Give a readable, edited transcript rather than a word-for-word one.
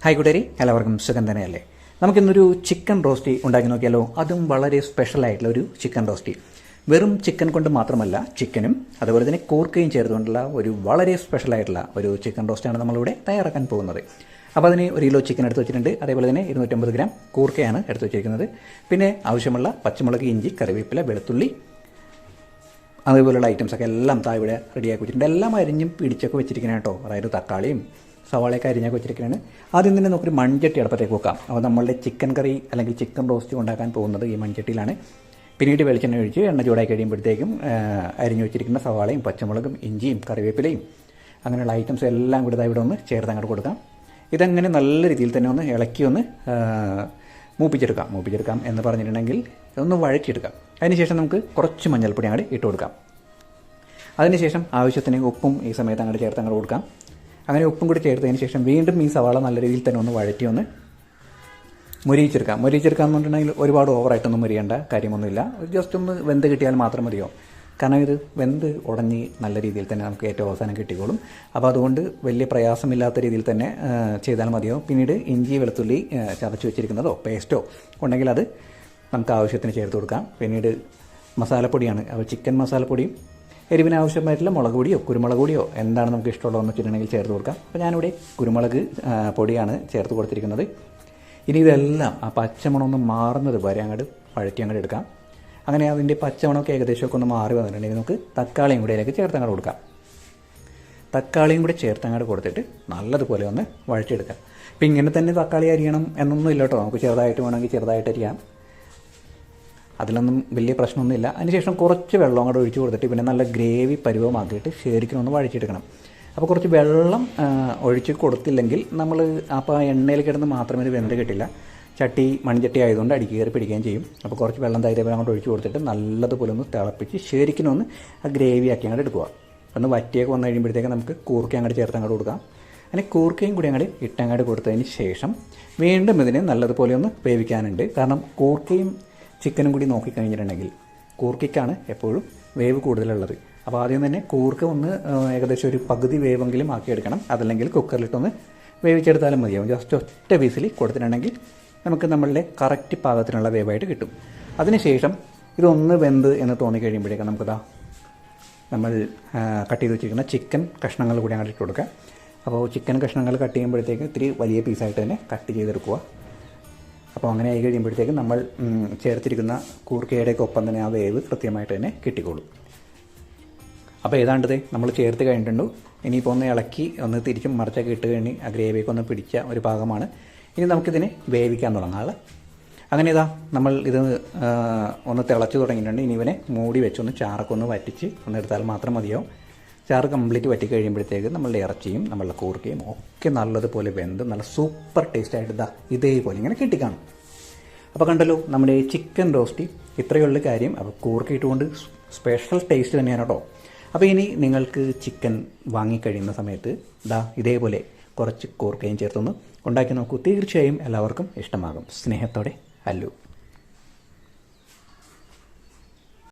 Hi കൂട്ടുകാരി, എല്ലാവർക്കും സുഖം തന്നെയല്ലേ? നമുക്കിന്നൊരു ചിക്കൻ റോസ്റ്റ് ഉണ്ടാക്കി നോക്കിയാലോ? അതും വളരെ സ്പെഷ്യൽ ആയിട്ടുള്ള ഒരു ചിക്കൻ റോസ്റ്റ്. വെറും ചിക്കൻ കൊണ്ട് മാത്രമല്ല, ചിക്കനും അതുപോലെ തന്നെ കൂർക്കയും ചേർത്തുകൊണ്ടുള്ള ഒരു വളരെ സ്പെഷ്യൽ ആയിട്ടുള്ള ഒരു ചിക്കൻ റോസ്റ്റാണ് നമ്മളിവിടെ തയ്യാറാക്കാൻ പോകുന്നത്. അപ്പോൾ അതിന് 1 കിലോ ചിക്കൻ എടുത്ത് വെച്ചിട്ടുണ്ട്. അതേപോലെ തന്നെ 250 ഗ്രാം കൂർക്കയാണ് എടുത്ത് വെച്ചിരിക്കുന്നത്. പിന്നെ ആവശ്യമുള്ള പച്ചമുളക്, ഇഞ്ചി, കറിവേപ്പില, വെളുത്തുള്ളി, അതുപോലുള്ള ഐറ്റംസൊക്കെ എല്ലാം ഇവിടെ റെഡിയാക്കി വെച്ചിട്ടുണ്ട്. എല്ലാം അരിഞ്ഞും പിടിച്ചൊക്കെ വെച്ചിരിക്കണം കേട്ടോ. അതായത് തക്കാളിയും സവാളയൊക്കെ അരിഞ്ഞൊക്കെ വെച്ചിരിക്കുകയാണ്. ആദ്യം തന്നെ നമുക്കൊരു മൺചട്ടി അടുപ്പത്തേക്ക് വെക്കാം. അപ്പോൾ നമ്മളുടെ ചിക്കൻ കറി അല്ലെങ്കിൽ ചിക്കൻ റോസ്റ്റ് ഉണ്ടാക്കാൻ പോകുന്നത് ഈ മൺചട്ടിയിലാണ്. പിന്നീട് വെളിച്ചെണ്ണ ഒഴിച്ച് എണ്ണ ചൂടായി കഴിയുമ്പോഴത്തേക്കും അരിഞ്ഞു വെച്ചിരിക്കുന്ന സവാളയും പച്ചമുളകും ഇഞ്ചിയും കറിവേപ്പിലയും അങ്ങനെയുള്ള ഐറ്റംസ് എല്ലാം കൂടി ഇവിടെ ഒന്ന് ചേർത്ത് അങ്ങോട്ട് കൊടുക്കാം. ഇതങ്ങനെ നല്ല രീതിയിൽ തന്നെ ഒന്ന് ഇളക്കി ഒന്ന് മൂപ്പിച്ചെടുക്കാം എന്ന് പറഞ്ഞിട്ടുണ്ടെങ്കിൽ ഒന്ന് വഴറ്റിയെടുക്കാം. അതിനുശേഷം നമുക്ക് കുറച്ച് മഞ്ഞൾപ്പൊടി അങ്ങോട്ട് ഇട്ട് കൊടുക്കാം. അതിനുശേഷം ആവശ്യത്തിന് ഉപ്പും ഈ സമയത്ത് അങ്ങോട്ട് ചേർത്ത് അങ്ങോട്ട് കൊടുക്കാം. അങ്ങനെ ഉപ്പും കൂടി ചേർത്തതിന് ശേഷം വീണ്ടും ഈ സവാള നല്ല രീതിയിൽ തന്നെ ഒന്ന് വഴറ്റി ഒന്ന് മുരിയിച്ചെടുക്കാം എന്ന് പറഞ്ഞിട്ടുണ്ടെങ്കിൽ ഒരുപാട് ഓവറായിട്ടൊന്നും മുരിയേണ്ട കാര്യമൊന്നുമില്ല. ജസ്റ്റ് ഒന്ന് വെന്ത് കിട്ടിയാൽ മാത്രം മതിയോ. കാരണം ഇത് വെന്ത് ഉടഞ്ഞ് നല്ല രീതിയിൽ തന്നെ നമുക്ക് ഏറ്റവും അവസാനം കിട്ടിക്കോളും. അപ്പോൾ അതുകൊണ്ട് വലിയ പ്രയാസമില്ലാത്ത രീതിയിൽ തന്നെ ചെയ്താൽ മതിയോ. പിന്നീട് ഇഞ്ചി വെളുത്തുള്ളി ചതച്ച് വെച്ചിരിക്കുന്നതോ പേസ്റ്റോ ഉണ്ടെങ്കിൽ അത് നമുക്ക് ആവശ്യത്തിന് ചേർത്ത് കൊടുക്കാം. പിന്നീട് മസാലപ്പൊടിയാണ്, അപ്പോൾ ചിക്കൻ മസാലപ്പൊടിയും എരിവിന് ആവശ്യമായിട്ടുള്ള മുളക് പൊടിയോ കുരുമുളക് പൊടിയോ എന്താണ് നമുക്ക് ഇഷ്ടമുള്ളതെന്ന് വെച്ചിട്ടുണ്ടെങ്കിൽ ചേർത്ത് കൊടുക്കാം. അപ്പോൾ ഞാനിവിടെ കുരുമുളക് പൊടിയാണ് ചേർത്ത് കൊടുത്തിരിക്കുന്നത്. ഇനി ഇതെല്ലാം ആ പച്ചമണം ഒന്ന് മാറുന്നത് വരെ അങ്ങോട്ട് വഴറ്റി അങ്ങോട്ട് എടുക്കാം. അങ്ങനെ അതിൻ്റെ പച്ചമണമൊക്കെ ഏകദേശമൊക്കെ ഒന്ന് മാറി വന്നിട്ടുണ്ടെങ്കിൽ നമുക്ക് തക്കാളിയും കൂടി അതിലേക്ക് ചേർത്ത് അങ്ങോട്ട് കൊടുക്കാം. തക്കാളിയും കൂടി ചേർത്ത് അങ്ങോട്ട് കൊടുത്തിട്ട് നല്ലതുപോലെ ഒന്ന് വഴറ്റിയെടുക്കാം. അപ്പോൾ ഇങ്ങനെ തന്നെ തക്കാളി അരിയണം എന്നൊന്നും ഇല്ല കേട്ടോ. നമുക്ക് ചെറുതായിട്ട് വേണമെങ്കിൽ ചെറുതായിട്ട് അരിയാം. അതിലൊന്നും വലിയ പ്രശ്നമൊന്നുമില്ല. അതിനുശേഷം കുറച്ച് വെള്ളം അങ്ങോട്ട് ഒഴിച്ച് കൊടുത്തിട്ട് പിന്നെ നല്ല ഗ്രേവി പരുവമാക്കിയിട്ട് ശരിക്കും ഒന്ന് വഴറ്റിയെടുക്കണം. അപ്പോൾ കുറച്ച് വെള്ളം ഒഴിച്ച് കൊടുത്തില്ലെങ്കിൽ നമ്മൾ അപ്പോൾ ആ എണ്ണയിൽ കിടന്ന് മാത്രമേ ഇത് വെന്ത് കിട്ടില്ല. മൺചട്ടി ആയതുകൊണ്ട് അടിക്ക് കയറി പിടിക്കുകയും ചെയ്യും. അപ്പോൾ കുറച്ച് വെള്ളം തൈരേപോലെ അങ്ങോട്ട് ഒഴിച്ച് കൊടുത്തിട്ട് നല്ലതുപോലെ ഒന്ന് തിളപ്പിച്ച് ശരിക്കും ഒന്ന് ആ ഗ്രേവി ആക്കി അങ്ങോട്ട് എടുക്കുക. ഒന്ന് വറ്റിയൊക്കെ വന്നു കഴിയുമ്പോഴത്തേക്ക് നമുക്ക് കൂർക്ക അങ്ങോട്ട് ചേർത്ത് അങ്ങോട്ട് കൊടുക്കാം. അങ്ങനെ കൂർക്കയും കൂടി അങ്ങോട്ട് ഇട്ടങ്ങോട്ട് കൊടുത്തതിന് ശേഷം വീണ്ടും ഇതിനെ നല്ലതുപോലെ ഒന്ന് വേവിക്കാനുണ്ട്. കാരണം കൂർക്കയും ചിക്കനും കൂടി നോക്കിക്കഴിഞ്ഞിട്ടുണ്ടെങ്കിൽ കൂർക്കയ്ക്കാണ് എപ്പോഴും വേവ് കൂടുതലുള്ളത്. അപ്പോൾ ആദ്യം തന്നെ കൂർക്ക ഒന്ന് ഏകദേശം ഒരു പകുതി വേവെങ്കിലും ആക്കിയെടുക്കണം. അതല്ലെങ്കിൽ കുക്കറിലിട്ടൊന്ന് വേവിച്ചെടുത്താലും മതിയാവും. ജസ്റ്റ് ഒറ്റ വീസിൽ കൊടുത്തിട്ടുണ്ടെങ്കിൽ നമുക്ക് നമ്മളുടെ കറക്റ്റ് പാകത്തിനുള്ള വേവായിട്ട് കിട്ടും. അതിനുശേഷം ഇതൊന്ന് വെന്ത് എന്ന് തോന്നിക്കഴിയുമ്പോഴേക്കും നമുക്കിതാ നമ്മൾ കട്ട് ചെയ്ത് വെച്ചിരിക്കുന്ന ചിക്കൻ കഷ്ണങ്ങൾ കൂടി അങ്ങോട്ട് ഇട്ട് കൊടുക്കുക. അപ്പോൾ ചിക്കൻ കഷ്ണങ്ങൾ കട്ട് ചെയ്യുമ്പോഴത്തേക്ക് ഇത്തിരി വലിയ പീസായിട്ട് തന്നെ കട്ട് ചെയ്തെടുക്കുക. അപ്പോൾ അങ്ങനെ ആയി കഴിയുമ്പോഴത്തേക്കും നമ്മൾ ചേർത്തിരിക്കുന്ന കൂർക്കയുടെയൊക്കെ ഒപ്പം തന്നെ ആ വേവ് കൃത്യമായിട്ട് തന്നെ കിട്ടിക്കോളും. അപ്പോൾ ഏതാണ്ടത് നമ്മൾ ചേർത്ത് കഴിഞ്ഞിട്ടുണ്ട്. ഇനിയിപ്പോൾ ഒന്ന് ഇളക്കി ഒന്ന് തിരിച്ചും മറിച്ചൊക്കെ ഇട്ട് കഴിഞ്ഞ് ആ ഗ്രേവിയൊക്കെ ഒന്ന് പിടിച്ച ഒരു പാകമാണ്. ഇനി നമുക്കിതിനെ വേവിക്കാൻ തുടങ്ങാം. അങ്ങനെ ഇതാ നമ്മൾ ഇത് ഒന്ന് തിളച്ച് തുടങ്ങിയിട്ടുണ്ട്. ഇനി ഇവനെ മൂടി വെച്ചൊന്ന് ചാറൊക്കെ ഒന്ന് വറ്റിച്ച് ഒന്ന് എടുത്താൽ മാത്രം മതിയാവും. ചാറ് കംപ്ലീറ്റ് വറ്റി കഴിയുമ്പോഴത്തേക്ക് നമ്മളുടെ ഇറച്ചിയും നമ്മളുടെ കൂർക്കയും ഒക്കെ നല്ലതുപോലെ വെന്ത് നല്ല സൂപ്പർ ടേസ്റ്റായിട്ട് ഇതേപോലെ ഇങ്ങനെ കിട്ടിക്കാണും. അപ്പോൾ കണ്ടല്ലോ നമ്മുടെ ചിക്കൻ റോസ്റ്റ് ഇത്രയുള്ള കാര്യം. അപ്പോൾ കൂർക്ക ഇട്ടുകൊണ്ട് സ്പെഷ്യൽ ടേസ്റ്റ് തന്നെയാണ് കേട്ടോ. അപ്പോൾ ഇനി നിങ്ങൾക്ക് ചിക്കൻ വാങ്ങിക്കഴിയുന്ന സമയത്ത് ഇതേപോലെ കുറച്ച് കൂർക്കയും ചേർത്തൊന്ന് ഉണ്ടാക്കി നോക്കൂ. തീർച്ചയായും എല്ലാവർക്കും ഇഷ്ടമാകും. സ്നേഹത്തോടെ, അല്ലു.